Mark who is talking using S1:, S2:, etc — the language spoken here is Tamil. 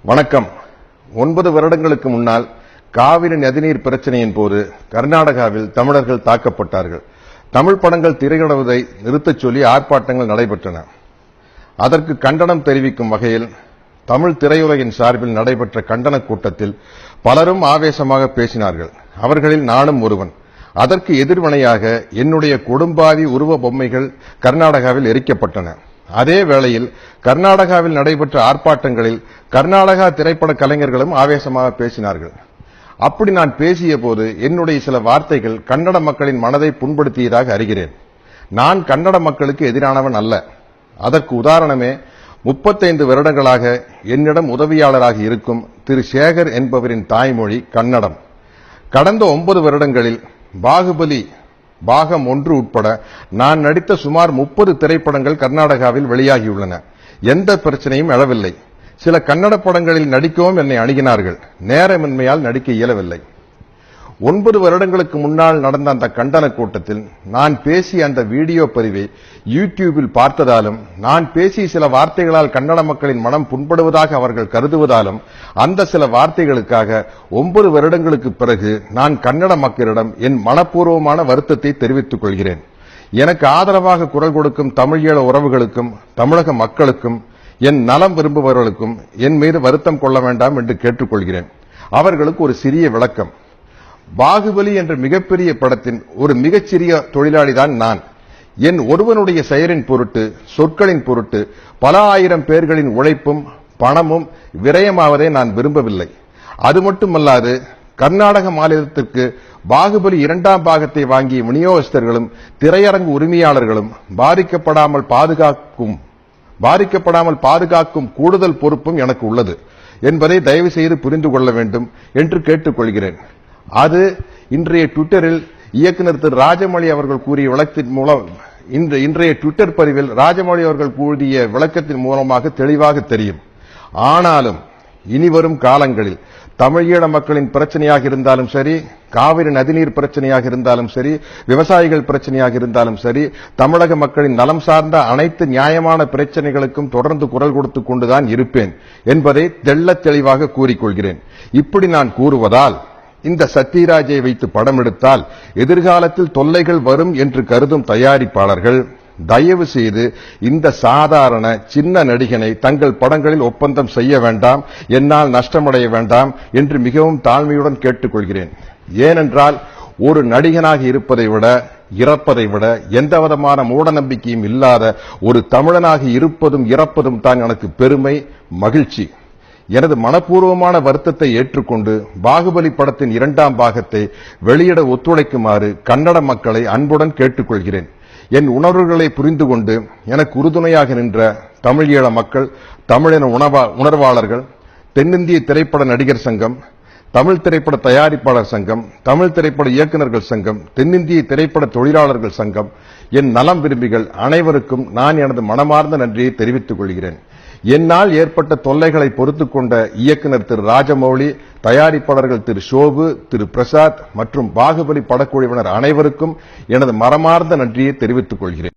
S1: வணக்கம். 9 வருடங்களுக்கு முன்னால் காவிரி நதிநீர் பிரச்சனையின் போது கர்நாடகாவில் தமிழர்கள் தாக்கப்பட்டார்கள். தமிழ் படங்கள் திரையிடுவதை நிறுத்தச் சொல்லி ஆர்ப்பாட்டங்கள் நடைபெற்றன. அதற்கு கண்டனம் தெரிவிக்கும் வகையில் தமிழ் திரையுலகின் சார்பில் நடைபெற்ற கண்டன கூட்டத்தில் பலரும் ஆவேசமாக பேசினார்கள். அவர்களில் நானும் ஒருவன். அதற்கு எதிர்வினையாக என்னுடைய கொடும்பாவி உருவ பொம்மைகள் கர்நாடகாவில் எரிக்கப்பட்டன. அதே வேளையில் கர்நாடகாவில் நடைபெற்ற ஆர்ப்பாட்டங்களில் கர்நாடகா திரைப்பட கலைஞர்களும் ஆவேசமாக பேசினார்கள். அப்படி நான் பேசிய போது என்னுடைய சில வார்த்தைகள் கன்னட மக்களின் மனதை புண்படுத்தியதாக அறிகிறேன். நான் கன்னட மக்களுக்கு எதிரானவன் அல்ல. அதற்கு உதாரணமே 35 வருடங்களாக என்னிடம் உதவியாளராக இருக்கும் திரு சேகர் என்பவரின் தாய்மொழி கன்னடம். கடந்த 9 வருடங்களில் பாகுபலி பாகம் 1 உட்பட நான் நடித்த சுமார் 30 திரைப்படங்கள் கர்நாடகாவில் வெளியாகியுள்ளன. எந்த பிரச்சனையும் எழவில்லை. சில கன்னட படங்களில் நடிக்கவும் என்னை அணுகினார்கள். நேரமின்மையால் நடிக்க இயலவில்லை. 9 வருடங்களுக்கு முன்னால் நடந்த அந்த கண்டன கூட்டத்தில் நான் பேசிய அந்த வீடியோ பதிவை யூடியூபில் பார்த்ததாலும் நான் பேசிய சில வார்த்தைகளால் கன்னட மக்களின் மனம் புண்படுவதாக அவர்கள் கருதுவதாலும் அந்த சில வார்த்தைகளுக்காக 9 வருடங்களுக்கு பிறகு நான் கன்னட மக்களிடம் என் மனப்பூர்வமான வருத்தத்தை தெரிவித்துக் கொள்கிறேன். எனக்கு ஆதரவாக குரல் கொடுக்கும் தமிழீழ உறவுகளுக்கும் தமிழக மக்களுக்கும் என் நலம் விரும்புபவர்களுக்கும் என் மீது வருத்தம் கொள்ள வேண்டாம் என்று கேட்டுக்கொள்கிறேன். அவர்களுக்கு ஒரு சிறிய விளக்கம். பாகுபலி என்ற மிகப்பெரிய படத்தின் ஒரு மிகச்சிறிய தொழிலாளிதான் நான். என் ஒருவனுடைய செயலின் பொருட்டு சொற்களின் பொருட்டு பல ஆயிரம் பேர்களின் உழைப்பும் பணமும் விரயமாவதை நான் விரும்பவில்லை. அது மட்டுமல்லாது கர்நாடக மாநிலத்திற்கு பாகுபலி 2ஆம் பாகத்தை வாங்கிய விநியோகஸ்தர்களும் திரையரங்கு உரிமையாளர்களும் பாதிக்கப்படாமல் பாதுகாக்கும் கூடுதல் பொறுப்பும் எனக்கு உள்ளது என்பதை தயவு செய்து புரிந்து கொள்ள வேண்டும் என்று கேட்டுக்கொள்கிறேன். அது இன்றைய ட்விட்டரில் இயக்குநர் திரு ராஜமௌழி அவர்கள் கூறிய விளக்கத்தின் மூலம் இன்றைய ட்விட்டர் பதிவில் ராஜமௌழி அவர்கள் கூறிய விளக்கத்தின் மூலமாக தெளிவாக தெரியும். ஆனாலும் இனிவரும் காலங்களில் தமிழீழ மக்களின் பிரச்சனையாக இருந்தாலும் சரி, காவிரி நதிநீர் பிரச்சனையாக இருந்தாலும் சரி, விவசாயிகள் பிரச்சனையாக இருந்தாலும் சரி, தமிழக மக்களின் நலம் சார்ந்த அனைத்து நியாயமான பிரச்சனைகளுக்கும் தொடர்ந்து குரல் கொடுத்துக் கொண்டுதான் இருப்பேன் என்பதை தெள்ளத் தெளிவாக கூறிக்கொள்கிறேன். இப்படி நான் கூறுவதால் இந்த சத்யராஜை வைத்து படம் எடுத்தால் எதிர்காலத்தில் தொல்லைகள் வரும் என்று கருதும் தயாரிப்பாளர்கள் தயவு செய்து இந்த சாதாரண சின்ன நடிகனை தங்கள் படங்களில் ஒப்பந்தம் செய்ய வேண்டாம், என்னால் நஷ்டமடைய வேண்டாம் என்று மிகவும் தாழ்மையுடன் கேட்டுக்கொள்கிறேன். ஏனென்றால் ஒரு நடிகனாக இருப்பதை விட இறப்பதை விட எந்தவிதமான மூட நம்பிக்கையும் இல்லாத ஒரு தமிழனாக இருப்பதும் இறப்பதும் தான் எனக்கு பெருமை, மகிழ்ச்சி. எனது மனப்பூர்வமான வருத்தத்தை ஏற்றுக்கொண்டு பாகுபலி படத்தின் 2ஆம் பாகத்தை வெளியிட ஒத்துழைக்குமாறு கன்னட மக்களை அன்புடன் கேட்டுக்கொள்கிறேன். என் உணர்வுகளை புரிந்து கொண்டு எனக்கு உறுதுணையாக நின்ற தமிழீழ மக்கள், தமிழின உணர்வாளர்கள், தென்னிந்திய திரைப்பட நடிகர் சங்கம், தமிழ் திரைப்பட தயாரிப்பாளர் சங்கம், தமிழ் திரைப்பட இயக்குநர்கள் சங்கம், தென்னிந்திய திரைப்பட தொழிலாளர்கள் சங்கம், என் நலம் விரும்பிகள் அனைவருக்கும் நான் எனது மனமார்ந்த நன்றியை தெரிவித்துக் கொள்கிறேன். என்னால் ஏற்பட்ட தொல்லைகளை பொறுத்துக் கொண்ட இயக்குநர் திரு ராஜமௌழி, தயாரிப்பாளர்கள் திரு ஷோபு, திரு பிரசாத் மற்றும் பாகுபலி படக்குழுவினர் அனைவருக்கும் எனது மனமார்ந்த நன்றியை தெரிவித்துக் கொள்கிறேன்.